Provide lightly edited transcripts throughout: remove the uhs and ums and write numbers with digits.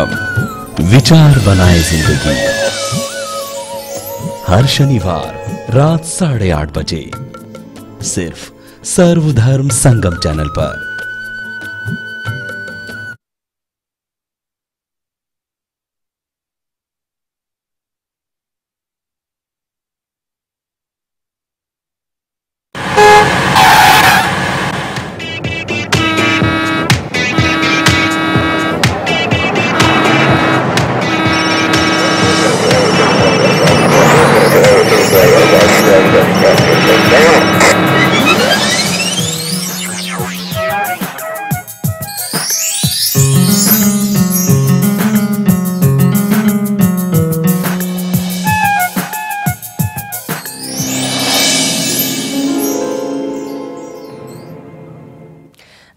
विचार बनाए जिंदगी, हर शनिवार रात 8:30 बजे सिर्फ सर्वधर्म संगम चैनल पर।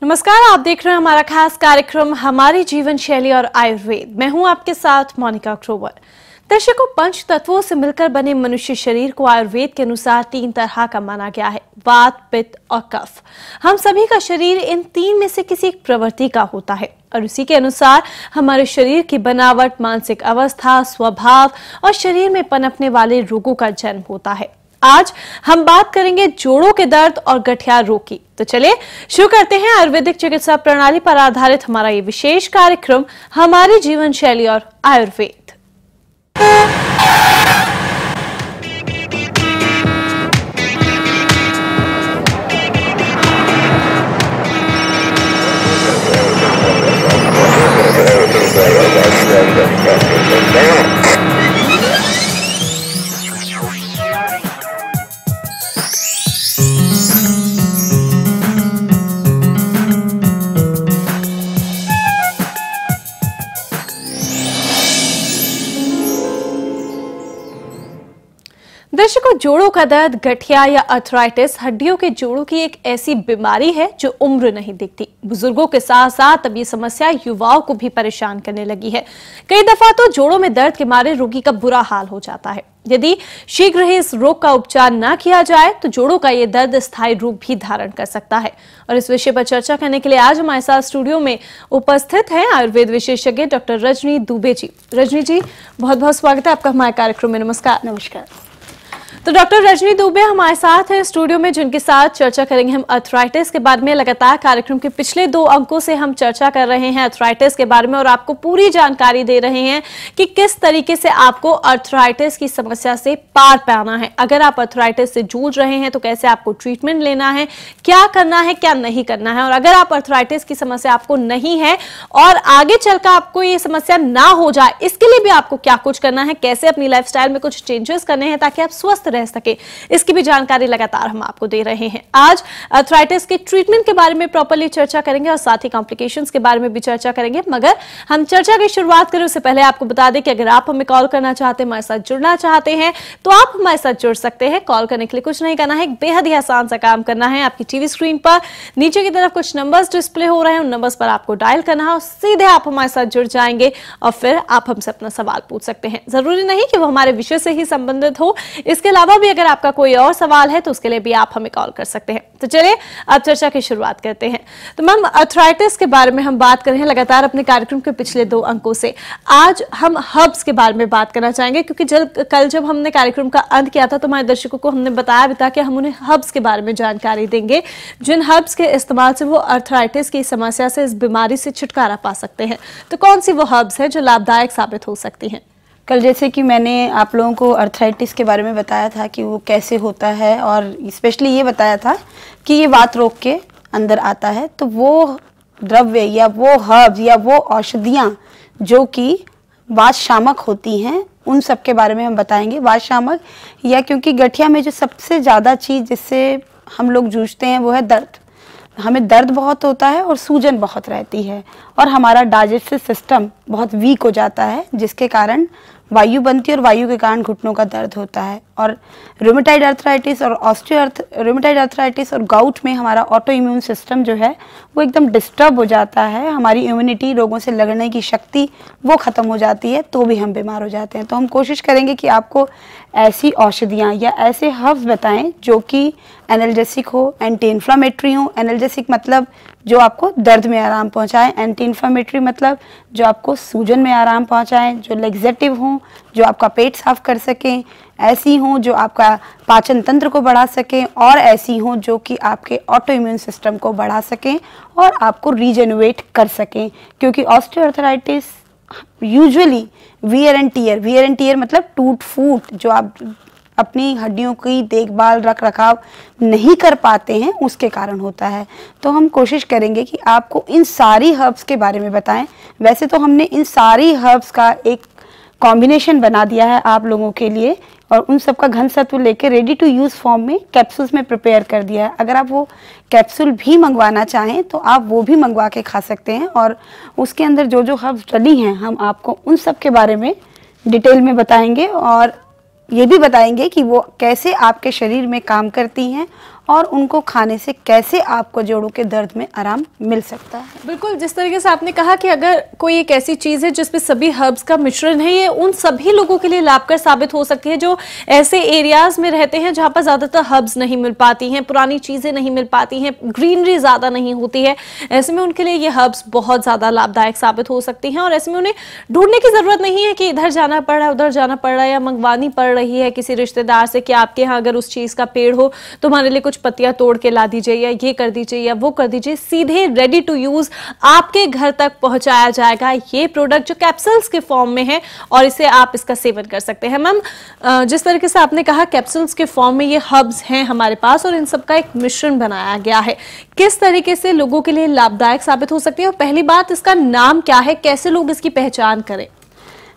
नमस्कार, आप देख रहे हैं हमारा खास कार्यक्रम हमारी जीवन शैली और आयुर्वेद। मैं हूं आपके साथ मोनिका अक्रोवर। दर्शकों, पंच तत्वों से मिलकर बने मनुष्य शरीर को आयुर्वेद के अनुसार 3 तरह का माना गया है: वात, पित्त और कफ। हम सभी का शरीर इन 3 में से किसी एक प्रवृत्ति का होता है और उसी के अनुसार हमारे शरीर की बनावट, मानसिक अवस्था, स्वभाव और शरीर में पनपने वाले रोगों का जन्म होता है। आज हम बात करेंगे जोड़ों के दर्द और गठिया रोग की। तो चलिए शुरू करते हैं आयुर्वेदिक चिकित्सा प्रणाली पर आधारित हमारा ये विशेष कार्यक्रम हमारी जीवन शैली और आयुर्वेद। दर्शकों, जोड़ों का दर्द, गठिया या अर्थराइटिस हड्डियों के जोड़ों की एक ऐसी बीमारी है जो उम्र नहीं दिखती। बुजुर्गों के साथ साथ अब ये समस्या युवाओं को भी परेशान करने लगी है। कई दफा तो जोड़ों में दर्द के मारे रोगी का बुरा हाल हो जाता है। यदि शीघ्र ही इस रोग का उपचार न किया जाए तो जोड़ों का ये दर्द स्थायी रूप भी धारण कर सकता है। और इस विषय पर चर्चा करने के लिए आज हमारे साथ स्टूडियो में उपस्थित हैं आयुर्वेद विशेषज्ञ डॉक्टर रजनी दुबे जी। रजनी जी, बहुत बहुत स्वागत है आपका हमारे कार्यक्रम में। नमस्कार। नमस्कार। तो डॉक्टर रजनी दुबे हमारे साथ हैं स्टूडियो में, जिनके साथ चर्चा करेंगे हम अर्थराइटिस के बारे में। लगातार कार्यक्रम के पिछले 2 अंकों से हम चर्चा कर रहे हैं अर्थराइटिस के बारे में और आपको पूरी जानकारी दे रहे हैं कि किस तरीके से आपको अर्थराइटिस की समस्या से पार पाना है। अगर आप अर्थराइटिस से जूझ रहे हैं तो कैसे आपको ट्रीटमेंट लेना है, क्या करना है, क्या नहीं करना है। और अगर आप अर्थराइटिस की समस्या आपको नहीं है और आगे चलकर आपको ये समस्या ना हो जाए, इसके लिए भी आपको क्या कुछ करना है, कैसे अपनी लाइफस्टाइल में कुछ चेंजेस करने हैं ताकि आप स्वस्थ रह सके, इसकी भी जानकारी लगातार हम आपको दे रहे हैं। आज अर्थराइटिस के ट्रीटमेंट के बारे में प्रॉपर्ली चर्चा करेंगे और साथ ही कॉम्प्लिकेशंस के बारे में भी चर्चा करेंगे। मगर हम चर्चा की शुरुआत करें उससे पहले आपको बता दें कि अगर आप हमें कॉल करना चाहते हैं, हमारे साथ जुड़ना चाहते हैं, तो आप हमारे साथ जुड़ सकते हैं। कॉल करने के लिए कुछ नहीं करना है, एक बेहद ही आसान सा काम करना है। आपकी टीवी स्क्रीन पर नीचे की तरफ कुछ नंबर्स डिस्प्ले हो रहे हैं, उन नंबर्स पर आपको डायल करना है और सीधे आप हमारे साथ जुड़ जाएंगे और फिर आप हमसे अपना सवाल पूछ सकते हैं। जरूरी नहीं कि वो हमारे विषय से ही संबंधित हो, इसके अलावा भी अगर आपका कोई और सवाल है तो उसके लिए भी आप हमें कॉल कर सकते हैं। तो चलिए अब चर्चा की शुरुआत करते हैं। तो मैम, अर्थराइटिस के बारे में हम बात कर रहे हैं लगातार अपने कार्यक्रम के पिछले 2 अंकों से। आज हम हर्ब्स के बारे में बात करना चाहेंगे, क्योंकि कल जब हमने कार्यक्रम का अंत किया था तो हमारे दर्शकों को हमने बताया भी था कि हम उन्हें हर्ब्स के बारे में जानकारी देंगे, जिन हर्ब्स के इस्तेमाल से वो अर्थराइटिस की समस्या से, इस बीमारी से छुटकारा पा सकते हैं। तो कौन सी वो हर्ब्स है जो लाभदायक साबित हो सकती हैं? कल जैसे कि मैंने आप लोगों को अर्थराइटिस के बारे में बताया था कि वो कैसे होता है और स्पेशली ये बताया था कि ये वात रोग के अंदर आता है। तो वो द्रव्य या वो हर्ब्स या वो औषधियाँ जो कि वात शामक होती हैं, उन सब के बारे में हम बताएंगे। वात शामक या क्योंकि गठिया में जो सबसे ज़्यादा चीज़ जिससे हम लोग जूझते हैं वो है दर्द। हमें दर्द बहुत होता है और सूजन बहुत रहती है और हमारा डाइजेस्टिव सिस्टम बहुत वीक हो जाता है, जिसके कारण वायु बनती है और वायु के कारण घुटनों का दर्द होता है। और रूमेटाइड अर्थराइटिस और रूमेटाइड अर्थराइटिस और गाउट में हमारा ऑटो इम्यून सिस्टम जो है वो एकदम डिस्टर्ब हो जाता है। हमारी इम्यूनिटी, रोगों से लड़ने की शक्ति वो ख़त्म हो जाती है, तो भी हम बीमार हो जाते हैं। तो हम कोशिश करेंगे कि आपको ऐसी औषधियाँ या ऐसे हर्ब्स बताएं जो कि एनाल्जेसिक हो, एंटी इन्फ्लामेटरी हो। एनाल्जेसिक मतलब जो आपको दर्द में आराम पहुंचाए, एंटी इन्फ्लेमेटरी मतलब जो आपको सूजन में आराम पहुंचाएं, जो लेग्जेटिव हों, जो आपका पेट साफ कर सकें, ऐसी हों जो आपका पाचन तंत्र को बढ़ा सकें, और ऐसी हों जो कि आपके ऑटो इम्यून सिस्टम को बढ़ा सकें और आपको रीजेनुएट कर सकें। क्योंकि osteoarthritis usually wear and tear मतलब टूट फूट, जो आप अपनी हड्डियों की देखभाल रख रखाव नहीं कर पाते हैं उसके कारण होता है। तो हम कोशिश करेंगे कि आपको इन सारी हर्ब्स के बारे में बताएं। वैसे तो हमने इन सारी हर्ब्स का एक कॉम्बिनेशन बना दिया है आप लोगों के लिए, और उन सब का घन सत्व लेके रेडी टू यूज़ फॉर्म में कैप्सूल्स में प्रिपेयर कर दिया है। अगर आप वो कैप्सूल भी मंगवाना चाहें तो आप वो भी मंगवा के खा सकते हैं, और उसके अंदर जो जो हर्ब्स डली हैं हम आपको उन सब के बारे में डिटेल में बताएंगे, और ये भी बताएंगे कि वो कैसे आपके शरीर में काम करती हैं और उनको खाने से कैसे आपको जोड़ों के दर्द में आराम मिल सकता है। बिल्कुल, जिस तरीके से आपने कहा कि अगर कोई एक ऐसी चीज़ है जिसमें सभी हर्ब्स का मिश्रण है, ये उन सभी लोगों के लिए लाभकर साबित हो सकती है जो ऐसे एरियाज में रहते हैं जहाँ पर ज़्यादातर हर्ब्स नहीं मिल पाती हैं, पुरानी चीज़ें नहीं मिल पाती हैं, ग्रीनरी ज़्यादा नहीं होती है। ऐसे में उनके लिए ये हर्ब्स बहुत ज़्यादा लाभदायक साबित हो सकती हैं, और ऐसे में उन्हें ढूंढने की ज़रूरत नहीं है कि इधर जाना पड़ रहा है, उधर जाना पड़ रहा है, या मंगवानी पड़ रही है किसी रिश्तेदार से कि आपके यहाँ अगर उस चीज़ का पेड़ हो तो हमारे लिए कुछ पत्तियां तोड़ के ला दीजिए, या ये कर दीजिए या वो कर दीजिए। सीधे रेडी टू यूज आपके घर तक पहुंचाया जाएगा ये प्रोडक्ट जो कैप्सूल्स के फॉर्म में है, और इसे आप इसका सेवन कर सकते हैं। मैम, जिस तरीके से आपने कहा कैप्सूल्स के फॉर्म में ये हर्ब्स हैं हमारे पास और इन सब का एक मिश्रण बनाया गया है, किस तरीके से लोगों के लिए लाभदायक साबित हो सकती है? और पहली बात, इसका नाम क्या है, कैसे लोग इसकी पहचान करें?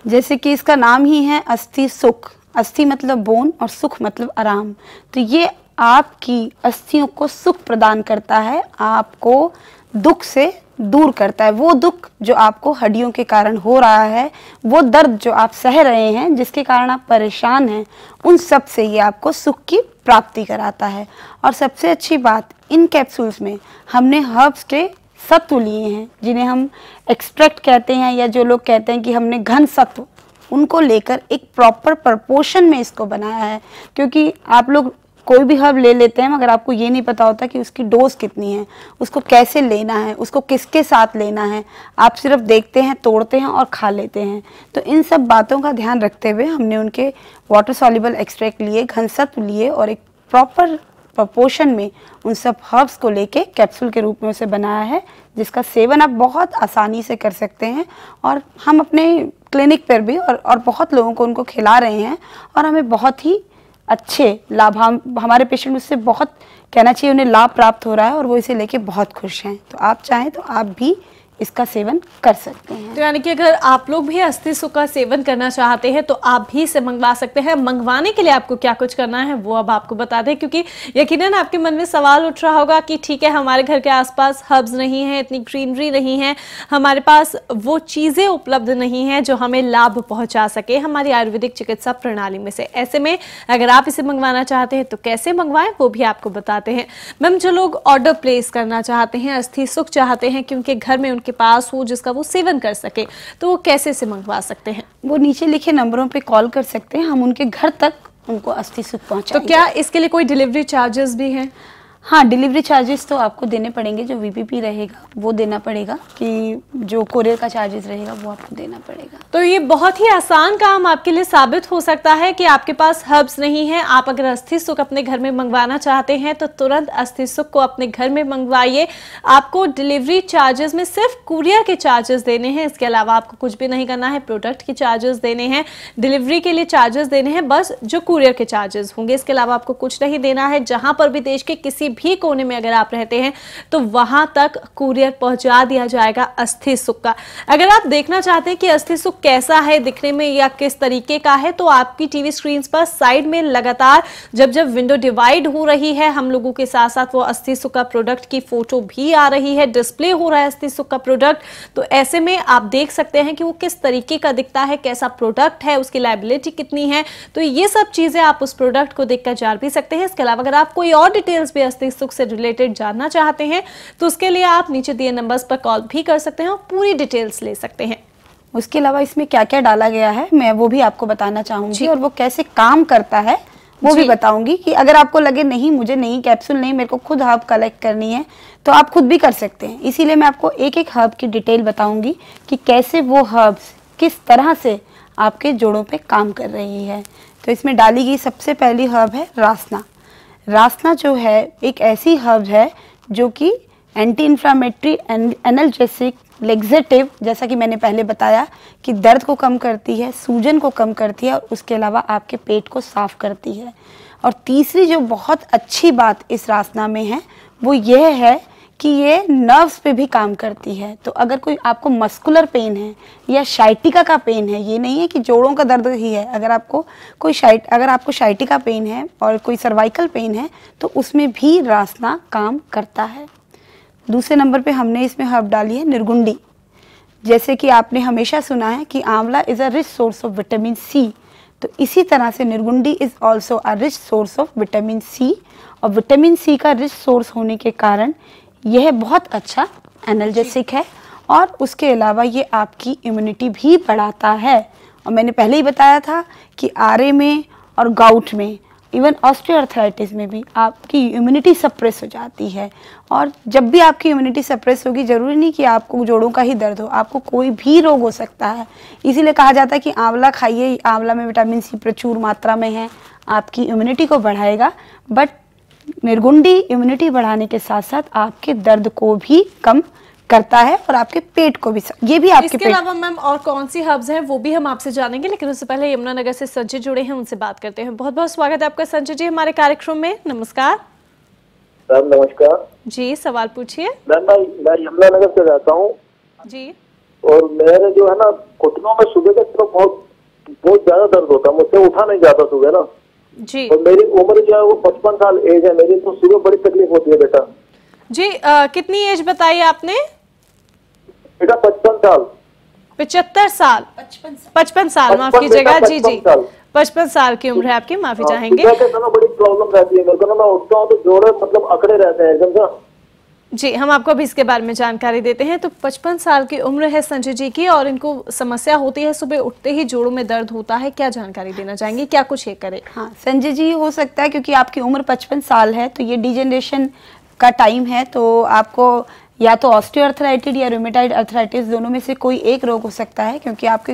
जैसे कि इसका नाम ही है अस्थि सुख। अस्थि मतलब बोन और सुख मतलब आराम। तो ये आपकी अस्थियों को सुख प्रदान करता है, आपको दुख से दूर करता है। वो दुख जो आपको हड्डियों के कारण हो रहा है, वो दर्द जो आप सह रहे हैं जिसके कारण आप परेशान हैं, उन सब से ये आपको सुख की प्राप्ति कराता है। और सबसे अच्छी बात, इन कैप्सूल्स में हमने हर्ब्स के सत्व लिए हैं जिन्हें हम एक्सट्रैक्ट कहते हैं, या जो लोग कहते हैं कि हमने घन सत्व, उनको लेकर एक प्रॉपर प्रपोर्शन में इसको बनाया है। क्योंकि आप लोग कोई भी हर्ब ले लेते हैं मगर आपको ये नहीं पता होता कि उसकी डोज कितनी है, उसको कैसे लेना है, उसको किसके साथ लेना है। आप सिर्फ देखते हैं, तोड़ते हैं और खा लेते हैं। तो इन सब बातों का ध्यान रखते हुए हमने उनके वाटर सॉल्युबल एक्सट्रैक्ट लिए, घनसत्व लिए, और एक प्रॉपर प्रपोर्शन में उन सब हर्ब्स को लेके कैप्सूल के रूप में उसे बनाया है, जिसका सेवन आप बहुत आसानी से कर सकते हैं। और हम अपने क्लिनिक पर भी और बहुत लोगों को उनको खिला रहे हैं, और हमें बहुत ही अच्छे लाभ, हमारे पेशेंट उससे बहुत, कहना चाहिए उन्हें लाभ प्राप्त हो रहा है, और वो इसे लेके बहुत खुश हैं। तो आप चाहें तो आप भी इसका सेवन कर सकते हैं। तो यानी कि अगर आप लोग भी अस्थि सुख का सेवन करना चाहते हैं तो आप भी इसे मंगवा सकते हैं। मंगवाने के लिए आपको क्या कुछ करना है वो अब आपको बता दें, क्योंकि यकीनन आपके मन में सवाल उठ रहा होगा कि ठीक है, हमारे घर के आसपास हर्ब्स नहीं है, इतनी ग्रीनरी नहीं है, हमारे पास वो चीज़ें उपलब्ध नहीं है जो हमें लाभ पहुंचा सके हमारी आयुर्वेदिक चिकित्सा प्रणाली में से। ऐसे में अगर आप इसे मंगवाना चाहते हैं तो कैसे मंगवाएं वो भी आपको बताते हैं। मैम, जो लोग ऑर्डर प्लेस करना चाहते हैं, अस्थि सुख चाहते हैं कि उनके घर में के पास हो जिसका वो सेवन कर सके, तो वो कैसे से मंगवा सकते हैं? वो नीचे लिखे नंबरों पे कॉल कर सकते हैं, हम उनके घर तक उनको अस्थि सुख पहुंचाएंगे। तो क्या इसके लिए कोई डिलीवरी चार्जेस भी हैं? हाँ, डिलीवरी चार्जेस तो आपको देने पड़ेंगे। जो वीपीपी रहेगा वो देना पड़ेगा, कि जो कोरियर का चार्जेस रहेगा वो आपको देना पड़ेगा। तो ये बहुत ही आसान काम आपके लिए साबित हो सकता है कि आपके पास हर्ब्स नहीं है, आप अगर अस्थि सुख अपने घर में मंगवाना चाहते हैं तो तुरंत अस्थि सुख को अपने घर में मंगवाइए। आपको डिलीवरी चार्जेस में सिर्फ कुरियर के चार्जेस देने हैं, इसके अलावा आपको कुछ भी नहीं करना है। प्रोडक्ट के चार्जेस देने हैं, डिलीवरी के लिए चार्जेस देने हैं, बस जो कुरियर के चार्जेस होंगे, इसके अलावा आपको कुछ नहीं देना है। जहां पर भी देश के किसी भी कोने में अगर आप रहते हैं तो वहां तक कुरियर पहुंचा दिया जाएगा अस्थि सुख का। अगर आप देखना चाहते हैं कि अस्थि सुख कैसा है दिखने में या किस तरीके का है, तो आपकी टीवी स्क्रीन पर साइड में लगातार जब जब विंडो डिवाइड हो रही है, हम लोगों के साथ साथ वो अस्थि सुख का प्रोडक्ट की फोटो भी आ रही है, डिस्प्ले हो रहा है अस्थि सुख का प्रोडक्ट। तो ऐसे में आप देख सकते हैं कि वो किस तरीके का दिखता है, कैसा प्रोडक्ट है, उसकी लायबिलिटी कितनी है। तो ये सब चीजें आप उस प्रोडक्ट को देखकर जान भी सकते हैं। इसके अलावा अगर आप कोई और डिटेल्स भी अस्थि सुख से रिलेटेड जानना चाहते हैं तो उसके लिए आप नीचे दिए नंबर्स पर कॉल भी कर सकते हैं और पूरी डिटेल्स ले सकते हैं। उसके अलावा इसमें क्या क्या डाला गया है मैं वो भी आपको बताना चाहूंगी, और वो कैसे काम करता है वो भी बताऊंगी कि अगर आपको लगे नहीं मुझे नहीं कैप्सूल नहीं, मेरे को खुद हर्ब कलेक्ट करनी है, तो आप खुद भी कर सकते हैं। इसीलिए मैं आपको एक एक हर्ब की डिटेल बताऊंगी कि कैसे वो हर्ब्स किस तरह से आपके जोड़ों पे काम कर रही है। तो इसमें डाली गई सबसे पहली हर्ब है रासना। रासना जो है एक ऐसी हर्ब है जो कि एंटी इन्फ्लामेटरी, एनाल्जेसिक, लेग्जेटिव, जैसा कि मैंने पहले बताया कि दर्द को कम करती है, सूजन को कम करती है और उसके अलावा आपके पेट को साफ करती है। और तीसरी जो बहुत अच्छी बात इस रासना में है वो ये है कि ये नर्व्स पे भी काम करती है। तो अगर कोई आपको मस्कुलर पेन है या शाइटिका का पेन है, ये नहीं है कि जोड़ों का दर्द ही है, अगर आपको शाइटिका पेन है और कोई सर्वाइकल पेन है तो उसमें भी रासना काम करता है। दूसरे नंबर पे हमने इसमें हर्ब डाली है निर्गुंडी। जैसे कि आपने हमेशा सुना है कि amla is a rich source of vitamin C, तो इसी तरह से nirgundi is also a rich source of vitamin C. और विटामिन सी का रिच सोर्स होने के कारण यह बहुत अच्छा एनाल्जेसिक है और उसके अलावा ये आपकी इम्यूनिटी भी बढ़ाता है। और मैंने पहले ही बताया था कि आरे में और गाउट में, इवन ऑस्टियोआर्थराइटिस में भी आपकी इम्यूनिटी सप्रेस हो जाती है। और जब भी आपकी इम्यूनिटी सप्रेस होगी, ज़रूरी नहीं कि आपको जोड़ों का ही दर्द हो, आपको कोई भी रोग हो सकता है। इसीलिए कहा जाता है कि आंवला खाइए, आंवला में विटामिन सी प्रचुर मात्रा में है, आपकी इम्यूनिटी को बढ़ाएगा। बट निर्गुंडी इम्यूनिटी बढ़ाने के साथ साथ आपके दर्द को भी कम करता है और आपके पेट को भी, ये भी आपके इसके अलावा मैम और कौन सी हर्ब्स हैं वो भी हम आपसे जानेंगे, लेकिन उससे पहले यमुनानगर से संजय जुड़े हैं, उनसे बात करते हैं। बहुत बहुत स्वागत है आपका संजय जी हमारे कार्यक्रम में। नमस्कार मैम। नमस्कार जी, सवाल पूछिए। मैम मैं यमुनानगर से रहता हूँ जी। और मेरे जो है ना घुटनों में सुबह के बहुत ज्यादा दर्द होता है, मुझसे उठा नहीं जाता सुबह ना जी। और मेरी उम्र जो है वो 55 साल एज है मेरी, तो सुबह बड़ी तकलीफ होती है बेटा जी। कितनी एज बताई आपने? बेटा 55 साल। 75 साल? 55 साल, माफ कीजिएगा। जी जी, 55 साल की उम्र है आपकी, माफी चाहेंगे। बड़ी प्रॉब्लम रहती है मेरे को ना, मैं उठता हूँ तो जोड़े मतलब अकड़े रहते हैं एकदम से। जी, हम आपको अभी इसके बारे में जानकारी देते हैं। तो 55 साल की उम्र है संजय जी की और इनको समस्या होती है, सुबह उठते ही जोड़ों में दर्द होता है। क्या जानकारी देना चाहेंगे, क्या कुछ ये करे? हाँ संजय जी, हो सकता है क्योंकि आपकी उम्र 55 साल है तो ये डिजेनरेशन का टाइम है, तो आपको या तो ऑस्टियोआर्थराइटिस या रूमेटॉइड अर्थराइटिस दोनों में से कोई एक रोग हो सकता है। क्योंकि आपके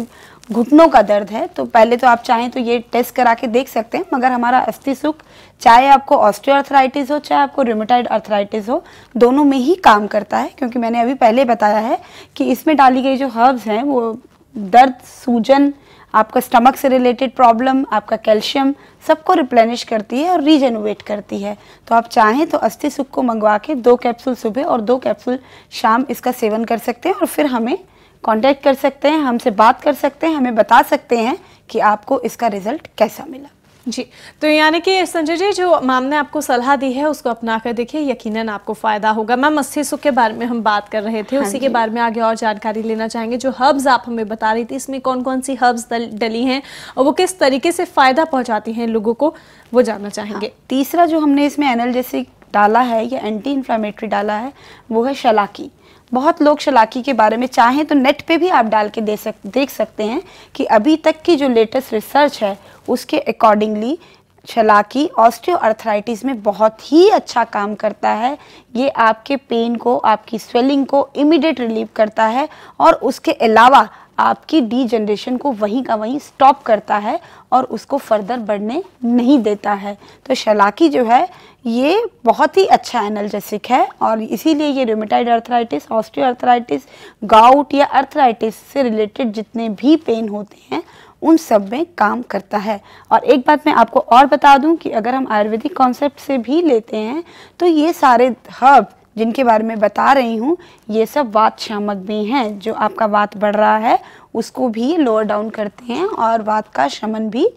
घुटनों का दर्द है तो पहले तो आप चाहें तो ये टेस्ट करा के देख सकते हैं, मगर हमारा अस्थि सुख चाहे आपको ऑस्टियोआर्थराइटिस हो चाहे आपको रूमेटॉइड अर्थराइटिस हो, दोनों में ही काम करता है। क्योंकि मैंने अभी पहले बताया है कि इसमें डाली गई जो हर्ब्स हैं वो दर्द, सूजन, आपका स्टमक से रिलेटेड प्रॉब्लम, आपका कैल्शियम सबको रिप्लेनिश करती है और रीजेनोवेट करती है। तो आप चाहें तो अस्थि सुख को मंगवा के 2 कैप्सूल सुबह और 2 कैप्सूल शाम इसका सेवन कर सकते हैं और फिर हमें कांटेक्ट कर सकते हैं, हमसे बात कर सकते हैं, हमें बता सकते हैं कि आपको इसका रिजल्ट कैसा मिला। जी, तो यानी कि संजय जी जो मैम ने आपको सलाह दी है उसको अपना कर देखिए, यकीनन आपको फायदा होगा। मैम अस्थि सुख के बारे में हम बात कर रहे थे, उसी के बारे में आगे और जानकारी लेना चाहेंगे। जो हर्ब्स आप हमें बता रही थी, इसमें कौन कौन सी हर्ब्स डली हैं और वो किस तरीके से फायदा पहुंचाती हैं लोगों को, वो जानना चाहेंगे। तीसरा जो हमने इसमें एनाल्जेसिक डाला है या एंटी इन्फ्लामेटरी डाला है वो है शलाकी। बहुत लोग शलाकी के बारे में चाहें तो नेट पे भी आप डाल के देख सकते हैं कि अभी तक की जो लेटेस्ट रिसर्च है उसके अकॉर्डिंगली शलाकी ऑस्टियोआर्थराइटिस में बहुत ही अच्छा काम करता है। ये आपके पेन को, आपकी स्वेलिंग को इमीडिएट रिलीव करता है और उसके अलावा आपकी डीजनरेशन को वहीं का वहीं स्टॉप करता है और उसको फर्दर बढ़ने नहीं देता है। तो शलाकी जो है ये बहुत ही अच्छा एनाल्जेसिक है और इसीलिए ये रूमेटॉइड अर्थराइटिस, ऑस्टियोआर्थराइटिस, गाउट या अर्थराइटिस से रिलेटेड जितने भी पेन होते हैं उन सब में काम करता है। और एक बात मैं आपको और बता दूं कि अगर हम आयुर्वेदिक कॉन्सेप्ट से भी लेते हैं तो ये सारे हर्ब जिनके बारे में बता रही हूँ ये सब वात शामक भी हैं, जो आपका वात बढ़ रहा है उसको भी लोअर डाउन करते हैं और वात का शमन भी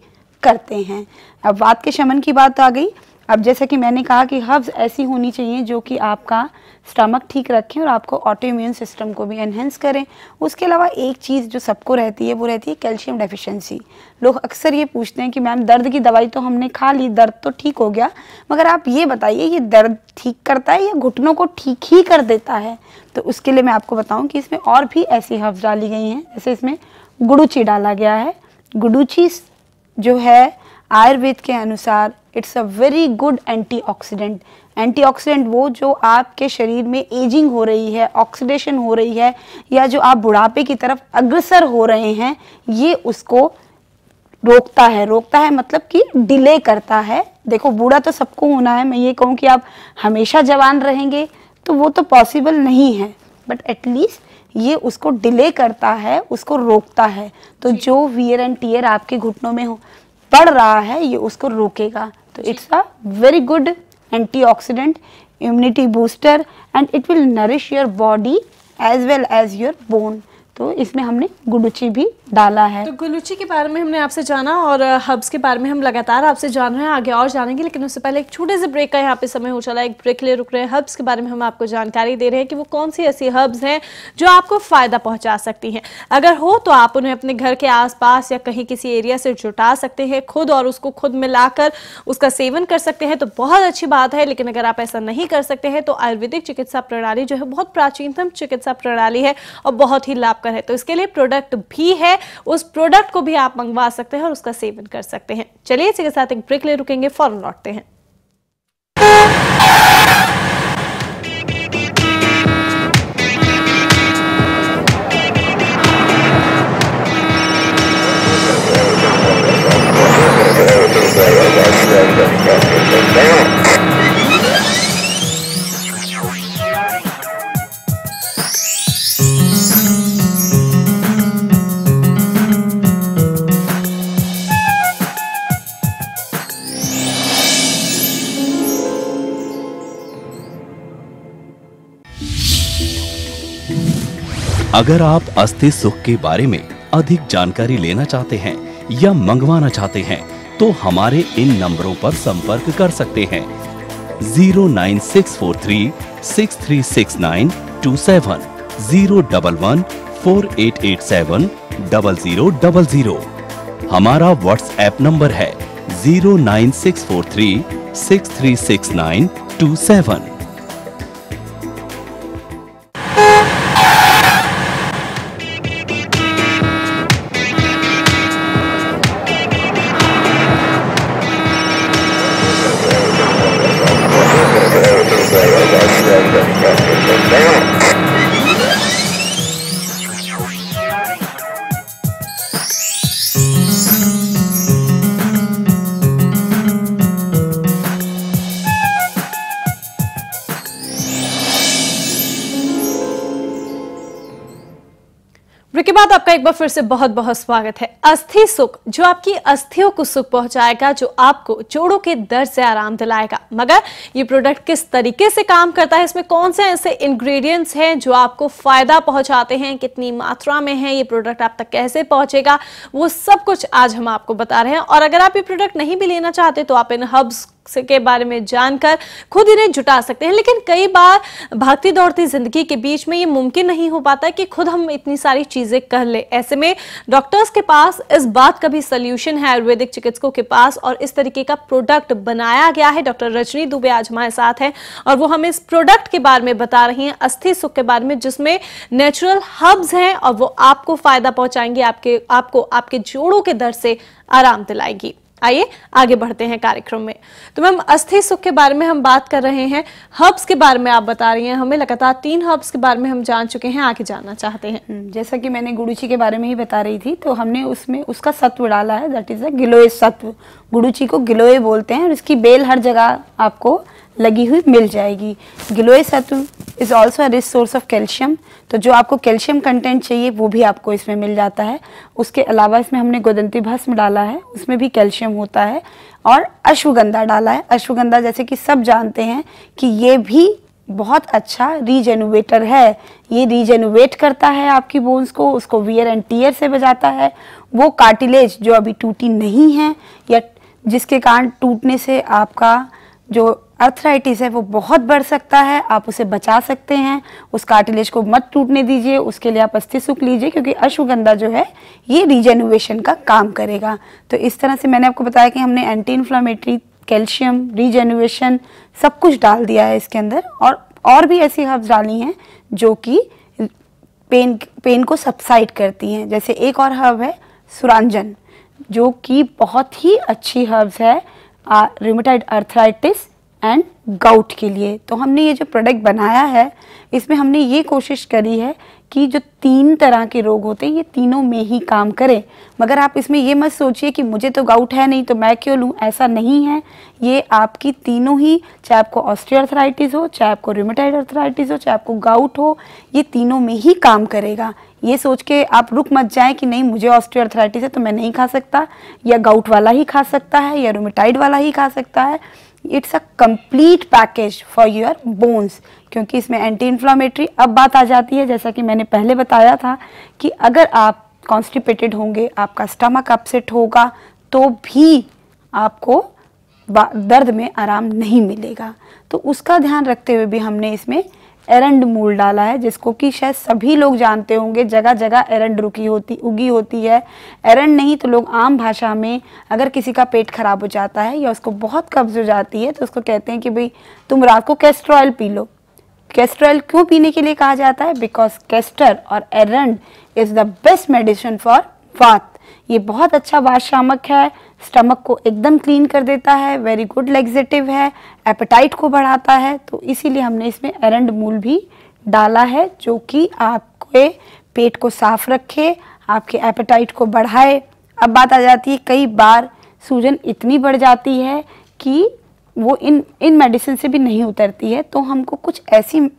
करते हैं। अब वात के शमन की बात आ गई। अब जैसे कि मैंने कहा कि हर्ब्स ऐसी होनी चाहिए जो कि आपका स्टमक ठीक रखें और आपको ऑटो इम्यून सिस्टम को भी एनहेंस करें। उसके अलावा एक चीज़ जो सबको रहती है वो रहती है कैल्शियम डेफिशिएंसी। लोग अक्सर ये पूछते हैं कि मैम दर्द की दवाई तो हमने खा ली, दर्द तो ठीक हो गया, मगर आप ये बताइए ये दर्द ठीक करता है या घुटनों को ठीक ही कर देता है? तो उसके लिए मैं आपको बताऊँ कि इसमें और भी ऐसी हर्ब्स डाली गई हैं। जैसे इसमें गुडुची डाला गया है। गुडुची जो है आयुर्वेद के अनुसार it's a very good antioxidant. Antioxidant वो जो आपके शरीर में एजिंग हो रही है, ऑक्सीडेशन हो रही है, या जो आप बुढ़ापे की तरफ अग्रसर हो रहे हैं, ये उसको रोकता है। रोकता है मतलब कि डिले करता है। देखो बूढ़ा तो सबको होना है, मैं ये कहूँ कि आप हमेशा जवान रहेंगे तो वो तो पॉसिबल नहीं है, बट एटलीस्ट ये उसको डिले करता है, उसको रोकता है। तो जो वियर एंड टीयर आपके घुटनों में पड़ रहा है ये उसको रोकेगा। तो it's a very good antioxidant, immunity booster, and it will nourish your body as well as your bone. तो इसमें हमने गुडुचि भी डाला है। तो गुडुचि के बारे में हमने आपसे जाना और हर्ब्स के बारे में हम लगातार आपसे जान रहे हैं, आगे और जानेंगे, लेकिन उससे पहले एक छोटे से ब्रेक का यहाँ पे समय हो चला। एक ब्रेक ले रुक रहे हैं। हर्ब्स के बारे में हम आपको जानकारी दे रहे हैं कि वो कौन सी ऐसी हर्ब्स हैं जो आपको फायदा पहुंचा सकती हैं। अगर हो तो आप उन्हें अपने घर के आसपास या कहीं किसी एरिया से जुटा सकते हैं खुद, और उसको खुद मिलाकर उसका सेवन कर सकते हैं तो बहुत अच्छी बात है। लेकिन अगर आप ऐसा नहीं कर सकते हैं तो आयुर्वेदिक चिकित्सा प्रणाली जो है बहुत प्राचीनतम चिकित्सा प्रणाली है और बहुत ही लाभकर है। तो इसके लिए प्रोडक्ट भी है, उस प्रोडक्ट को भी आप मंगवा सकते हैं और उसका सेवन कर सकते हैं। चलिए इसी के साथ एक ब्रेक ले रुकेंगे, फौरन लौटते हैं। अगर आप अस्थि सुख के बारे में अधिक जानकारी लेना चाहते हैं या मंगवाना चाहते हैं तो हमारे इन नंबरों पर संपर्क कर सकते हैं 09643636927, 01148870000। हमारा व्हाट्सएप नंबर है 09643636927। ब्रेक के बाद आपका एक बार फिर से बहुत बहुत स्वागत है। अस्थि सुख जो आपकी अस्थियों को सुख पहुंचाएगा, जो आपको जोड़ों के दर्द से आराम दिलाएगा। मगर ये प्रोडक्ट किस तरीके से काम करता है, इसमें कौन से ऐसे इंग्रेडिएंट्स हैं जो आपको फायदा पहुंचाते हैं, कितनी मात्रा में है ये प्रोडक्ट आप तक कैसे पहुंचेगा, वो सब कुछ आज हम आपको बता रहे हैं। और अगर आप ये प्रोडक्ट नहीं भी लेना चाहते तो आप इन हर्ब्स के बारे में जानकर खुद इन्हें जुटा सकते हैं। लेकिन कई बार भागती दौड़ती जिंदगी के बीच में ये मुमकिन नहीं हो पाता कि खुद हम इतनी सारी चीजें कर ले। ऐसे में डॉक्टर्स के पास इस बात का भी सॉल्यूशन है, आयुर्वेदिक चिकित्सकों के पास, और इस तरीके का प्रोडक्ट बनाया गया है। डॉक्टर रजनी दुबे आज हमारे साथ हैं और वो हमें इस प्रोडक्ट के बारे में बता रही हैं, अस्थि सुख के बारे में, जिसमें नेचुरल हर्ब्स हैं और वो आपको फायदा पहुंचाएंगे, आपको आपके जोड़ों के दर्द से आराम दिलाएगी। आइए आगे बढ़ते हैं कार्यक्रम में। तो मैम, अस्थि सुख के बारे में हम बात कर रहे हैं, हर्ब्स के बारे में आप बता रही हैं हमें। लगातार 3 हर्ब्स के बारे में हम जान चुके हैं, आगे जानना चाहते हैं। जैसा कि मैंने गुडुचि के बारे में ही बता रही थी, तो हमने उसमें उसका सत्व डाला है, दैट इज अ गिलोय सत्व। गुडुचि को गिलोय बोलते हैं और इसकी बेल हर जगह आपको लगी हुई मिल जाएगी। गिलोय सत्व is also a rich source of calcium, तो जो आपको कैल्शियम कंटेंट चाहिए वो भी आपको इसमें मिल जाता है। उसके अलावा इसमें हमने गोदंती भस्म डाला है, उसमें भी कैल्शियम होता है, और अश्वगंधा डाला है। अश्वगंधा जैसे कि सब जानते हैं कि ये भी बहुत अच्छा रीजेनुवेटर है, ये रीजेनुवेट करता है आपकी बोन्स को, उसको वियर एंड टीयर से बचाता है। वो कार्टिलेज जो अभी टूटी नहीं है या जिसके कारण टूटने से आपका जो अर्थराइटिस है वो बहुत बढ़ सकता है, आप उसे बचा सकते हैं। उस कार्टिलेज को मत टूटने दीजिए, उसके लिए आप अस्थि सुख लीजिए, क्योंकि अश्वगंधा जो है ये रीजेनुवेशन का काम करेगा। तो इस तरह से मैंने आपको बताया कि हमने एंटी इन्फ्लामेटरी, कैल्शियम, रीजेनुवेशन सब कुछ डाल दिया है इसके अंदर, और भी ऐसी हर्ब्स डाली हैं जो कि पेन को सबसाइड करती हैं। जैसे एक और हर्ब है सुरांजन, जो कि बहुत ही अच्छी हर्ब्स है रूमेटॉइड अर्थराइटिस एंड गाउट के लिए। तो हमने ये जो प्रोडक्ट बनाया है इसमें हमने ये कोशिश करी है कि जो 3 तरह के रोग होते हैं ये तीनों में ही काम करें। मगर आप इसमें ये मत सोचिए कि मुझे तो गाउट है नहीं तो मैं क्यों लूँ, ऐसा नहीं है। ये आपकी तीनों ही, चाहे आपको ऑस्टियोआर्थराइटिस हो, चाहे आपको रूमेटॉइड अर्थराइटिस हो, चाहे आपको गाउट हो, ये तीनों में ही काम करेगा। ये सोच के आप रुक मत जाएं कि नहीं मुझे ऑस्टियोआर्थराइटिस है तो मैं नहीं खा सकता, या गाउट वाला ही खा सकता है, या रूमेटॉइड वाला ही खा सकता है। It's a complete package for your bones, क्योंकि इसमें एंटी इन्फ्लामेटरी। अब बात आ जाती है, जैसा कि मैंने पहले बताया था, कि अगर आप कॉन्स्टिपेटेड होंगे, आपका स्टमक अपसेट होगा, तो भी आपको दर्द में आराम नहीं मिलेगा। तो उसका ध्यान रखते हुए भी हमने इसमें एरंड मूल डाला है, जिसको कि शायद सभी लोग जानते होंगे। जगह जगह एरंड उगी होती है। एरंड नहीं तो लोग आम भाषा में, अगर किसी का पेट खराब हो जाता है या उसको बहुत कब्ज हो जाती है तो उसको कहते हैं कि भाई तुम रात को castor oil P low. Castor oil क्यों पीने के लिए कहा जाता है? बिकॉज कैस्टर और erand is the best medicine for vata. ये बहुत अच्छा वात शामक है, स्टमक को एकदम क्लीन कर देता है, वेरी गुड लेग्जेटिव है, एपेटाइट को बढ़ाता है। तो इसीलिए हमने इसमें एरंड मूल भी डाला है, जो कि आपके पेट को साफ रखे, आपके एपेटाइट को बढ़ाए। अब बात आ जाती है, कई बार सूजन इतनी बढ़ जाती है कि वो इन मेडिसिन से भी नहीं उतरती है, तो हमको कुछ ऐसी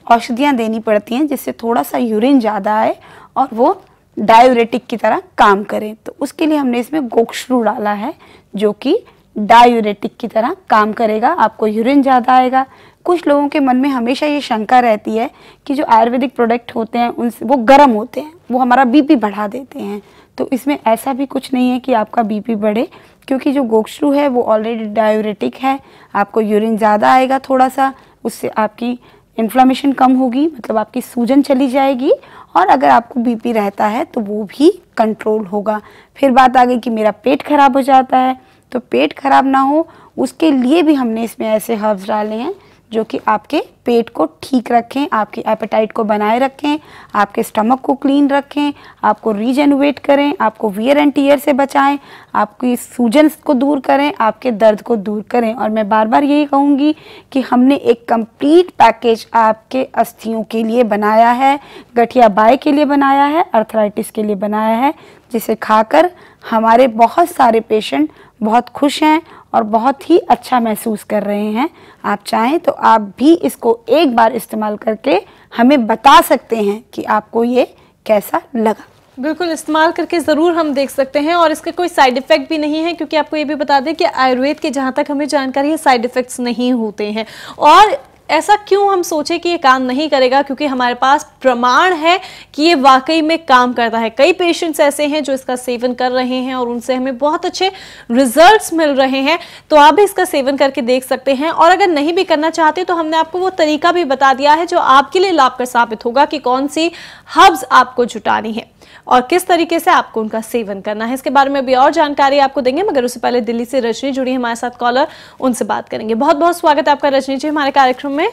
औषधियाँ देनी पड़ती हैं जिससे थोड़ा सा यूरिन ज़्यादा आए और वो डायूरेटिक की तरह काम करें। तो उसके लिए हमने इसमें गोक्षरू डाला है, जो कि डायूरेटिक की तरह काम करेगा, आपको यूरिन ज़्यादा आएगा। कुछ लोगों के मन में हमेशा ये शंका रहती है कि जो आयुर्वेदिक प्रोडक्ट होते हैं उनसे वो गर्म होते हैं, वो हमारा बीपी बढ़ा देते हैं। तो इसमें ऐसा भी कुछ नहीं है कि आपका बीपी बढ़े, क्योंकि जो गोक्षरू है वो ऑलरेडी डायूरेटिक है, आपको यूरिन ज़्यादा आएगा थोड़ा सा, उससे आपकी इन्फ्लामेशन कम होगी, मतलब आपकी सूजन चली जाएगी, और अगर आपको बीपी रहता है तो वो भी कंट्रोल होगा। फिर बात आ गई कि मेरा पेट खराब हो जाता है, तो पेट खराब ना हो उसके लिए भी हमने इसमें ऐसे हर्ब्स डाले हैं जो कि आपके पेट को ठीक रखें, आपकी एपेटाइट को बनाए रखें, आपके स्टमक को क्लीन रखें, आपको रीजेनुएट करें, आपको वियर एंड टीयर से बचाएं, आपकी सूजन को दूर करें, आपके दर्द को दूर करें। और मैं बार बार यही कहूँगी कि हमने एक कंप्लीट पैकेज आपके अस्थियों के लिए बनाया है, गठिया बाय के लिए बनाया है, अर्थराइटिस के लिए बनाया है, जिसे खाकर हमारे बहुत सारे पेशेंट बहुत खुश हैं और बहुत ही अच्छा महसूस कर रहे हैं। आप चाहें तो आप भी इसको एक बार इस्तेमाल करके हमें बता सकते हैं कि आपको ये कैसा लगा। बिल्कुल, इस्तेमाल करके ज़रूर हम देख सकते हैं, और इसके कोई साइड इफ़ेक्ट भी नहीं है, क्योंकि आपको ये भी बता दें कि आयुर्वेद के जहाँ तक हमें जानकारी है साइड इफ़ेक्ट्स नहीं होते हैं। और ऐसा क्यों हम सोचे कि ये काम नहीं करेगा? क्योंकि हमारे पास प्रमाण है कि ये वाकई में काम करता है। कई पेशेंट्स ऐसे हैं जो इसका सेवन कर रहे हैं और उनसे हमें बहुत अच्छे रिजल्ट्स मिल रहे हैं। तो आप भी इसका सेवन करके देख सकते हैं, और अगर नहीं भी करना चाहते तो हमने आपको वो तरीका भी बता दिया है जो आपके लिए लाभकर साबित होगा कि कौन सी हर्ब्स आपको जुटानी है और किस तरीके से आपको उनका सेवन करना है। इसके बारे में भी और जानकारी आपको देंगे, मगर उससे पहले दिल्ली से रजनी जुड़ी हमारे साथ कॉलर, उनसे बात करेंगे। बहुत बहुत स्वागत है आपका रजनी जी हमारे कार्यक्रम में।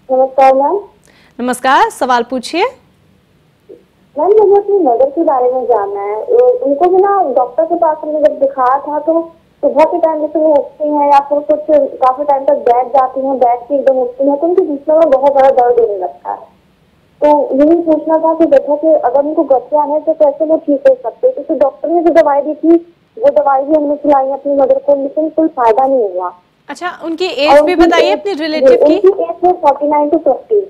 नमस्कार मैम। नमस्कार, सवाल पूछिए। मैम मुझे अपनी मदर के बारे में जानना है। उनको भी ना डॉक्टर के पास हमने जब दिखाया था तो सुबह के टाइम जैसे वो उठती हैं या फिर कुछ काफी टाइम तक बैठ जाती हैं, बैठ के एकदम उठती हैं तो उनके बीच में बहुत बड़ा दर्द होने लगता है। तो यही पूछना था कि देखा कि अगर उनको गठिया है तो कैसे वो ठीक हो सकते, क्योंकि डॉक्टर ने जो दवाई दी थी वो दवाई भी हमने खिलाई अपनी मदर को, लेकिन कोई फायदा नहीं हुआ। अच्छा, उनकी एज भी बताइए अपने रिलेटिव की। उनकी एज है 49 to 50।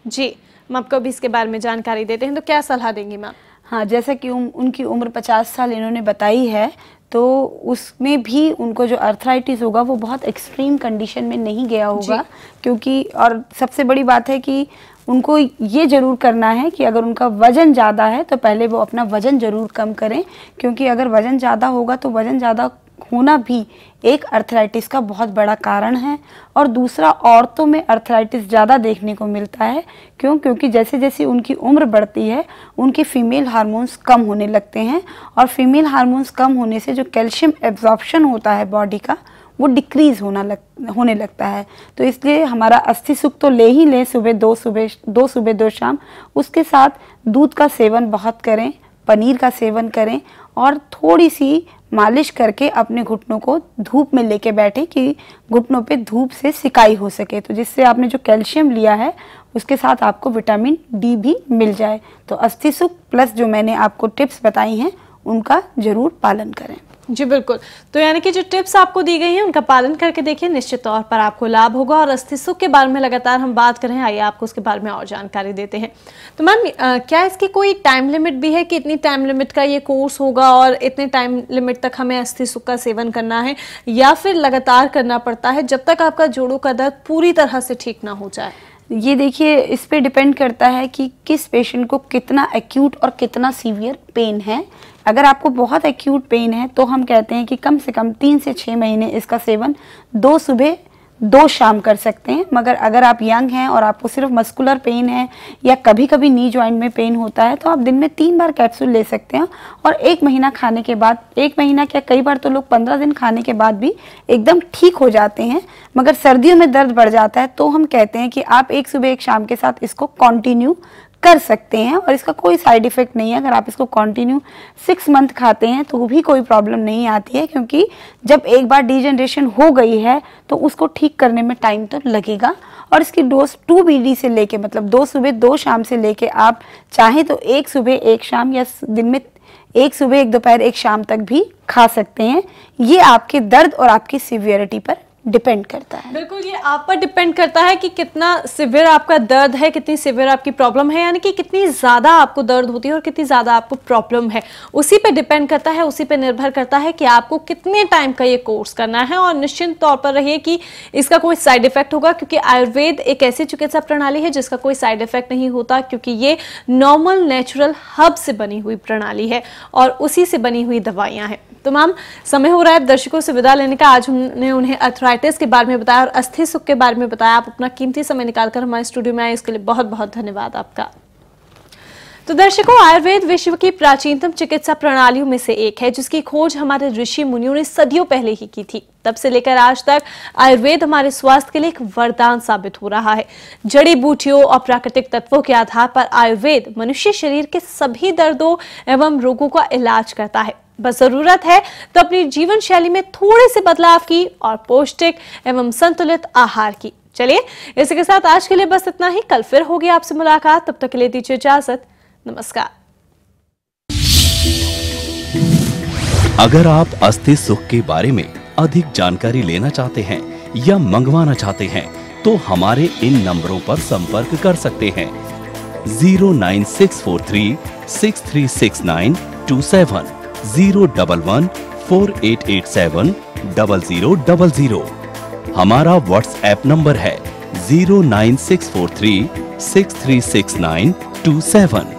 जी, हम आपको भी इसके बारे में जानकारी देते हैं, तो क्या सलाह देंगी मैम? हाँ, जैसा कि उनकी उम्र 50 साल इन्होंने बताई है, तो उसमें भी उनको जो अर्थराइटिस होगा वो बहुत एक्सट्रीम कंडीशन में नहीं गया होगा, क्योंकि और सबसे बड़ी बात है कि उनको ये ज़रूर करना है कि अगर उनका वज़न ज़्यादा है तो पहले वो अपना वज़न ज़रूर कम करें, क्योंकि अगर वज़न ज़्यादा होगा तो वज़न ज़्यादा होना भी एक अर्थराइटिस का बहुत बड़ा कारण है। और दूसरा, औरतों में अर्थराइटिस ज़्यादा देखने को मिलता है। क्योंकि जैसे जैसे उनकी उम्र बढ़ती है उनके फीमेल हार्मोन्स कम होने लगते हैं, और फीमेल हार्मोन्स कम होने से जो कैल्शियम एब्जॉर्प्शन होता है बॉडी का वो डिक्रीज़ होने लगता है। तो इसलिए हमारा अस्थि सुख तो ले ही लें, सुबह दो सुबह दो शाम, उसके साथ दूध का सेवन बहुत करें, पनीर का सेवन करें और थोड़ी सी मालिश करके अपने घुटनों को धूप में लेके बैठें कि घुटनों पे धूप से सिकाई हो सके, तो जिससे आपने जो कैल्शियम लिया है उसके साथ आपको विटामिन डी भी मिल जाए। तो अस्थि सुख प्लस जो मैंने आपको टिप्स बताई हैं उनका जरूर पालन करें। जी बिल्कुल, तो यानी कि जो टिप्स आपको दी गई हैं उनका पालन करके देखिए, निश्चित तौर पर आपको लाभ होगा। और अस्थि सुख के बारे में लगातार हम बात कर रहे हैं, आइए आपको उसके बारे में और जानकारी देते हैं। तो मैम क्या इसकी कोई टाइम लिमिट भी है कि इतनी टाइम लिमिट का ये कोर्स होगा और इतने टाइम लिमिट तक हमें अस्थि सुख का सेवन करना है, या फिर लगातार करना पड़ता है जब तक आपका जोड़ों का दर्द पूरी तरह से ठीक ना हो जाए? ये देखिए, इस पे डिपेंड करता है कि किस पेशेंट को कितना एक्यूट और कितना सीवियर पेन है। अगर आपको बहुत एक्यूट पेन है तो हम कहते हैं कि कम से कम 3 से 6 महीने इसका सेवन 2 सुबह 2 शाम कर सकते हैं। मगर अगर आप यंग हैं और आपको सिर्फ मस्कुलर पेन है या कभी कभी नी जॉइंट में पेन होता है तो आप दिन में 3 बार कैप्सूल ले सकते हैं और 1 महीना खाने के बाद, 1 महीना क्या कई बार तो लोग 15 दिन खाने के बाद भी एकदम ठीक हो जाते हैं। मगर सर्दियों में दर्द बढ़ जाता है तो हम कहते हैं कि आप 1 सुबह 1 शाम के साथ इसको कंटिन्यू कर सकते हैं और इसका कोई साइड इफेक्ट नहीं है। अगर आप इसको कंटिन्यू 6 मंथ खाते हैं तो भी कोई प्रॉब्लम नहीं आती है, क्योंकि जब एक बार डिजनरेशन हो गई है तो उसको ठीक करने में टाइम तो लगेगा। और इसकी डोज 2 BD से लेके, मतलब 2 सुबह 2 शाम से लेके आप चाहें तो 1 सुबह 1 शाम या दिन में 1 सुबह 1 दोपहर 1 शाम तक भी खा सकते हैं। ये आपके दर्द और आपकी सीवियरिटी पर डिपेंड करता है। बिल्कुल, ये आप पर डिपेंड करता है कि कितना सिवियर आपका दर्द है, कितनी सिवियर आपकी प्रॉब्लम है, यानी कि कितनी ज़्यादा आपको दर्द होती है और कितनी ज़्यादा आपको प्रॉब्लम है, उसी पे डिपेंड करता है, उसी पे निर्भर करता है कि आपको कितने टाइम का ये कोर्स करना है। और निश्चित तौर पर रहिए कि इसका कोई साइड इफेक्ट होगा, क्योंकि आयुर्वेद एक ऐसी चिकित्सा प्रणाली है जिसका कोई साइड इफेक्ट नहीं होता, क्योंकि ये नॉर्मल नेचुरल हर्ब से बनी हुई प्रणाली है और उसी से बनी हुई दवाइयाँ हैं। तो मैम, समय हो रहा है दर्शकों से विदा लेने का। आज हमने उन्हें अर्थराइटिस के बारे में बताया और अस्थि सुख के बारे में बताया। आप अपना कीमती समय निकालकर हमारे स्टूडियो में आए, इसके लिए बहुत बहुत धन्यवाद आपका। तो दर्शकों, आयुर्वेद विश्व की प्राचीनतम चिकित्सा प्रणालियों में से एक है, जिसकी खोज हमारे ऋषि मुनियों ने सदियों पहले ही की थी। तब से लेकर आज तक आयुर्वेद हमारे स्वास्थ्य के लिए एक वरदान साबित हो रहा है। जड़ी बूटियों और प्राकृतिक तत्वों के आधार पर आयुर्वेद मनुष्य शरीर के सभी दर्दों एवं रोगों का इलाज करता है। बस जरूरत है तो अपनी जीवन शैली में थोड़े से बदलाव की और पौष्टिक एवं संतुलित आहार की। चलिए, इसी के साथ आज के लिए बस इतना ही। कल फिर होगी आपसे मुलाकात, तब तक के लिए दीजिए इजाजत। नमस्कार। अगर आप अस्थि सुख के बारे में अधिक जानकारी लेना चाहते हैं या मंगवाना चाहते हैं तो हमारे इन नंबरों पर संपर्क कर सकते हैं। 09643 636927, 0114887 0000। हमारा व्हाट्सएप नंबर है 09643 636927।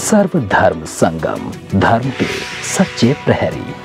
सर्वधर्म संगम, धर्म के सच्चे प्रहरी।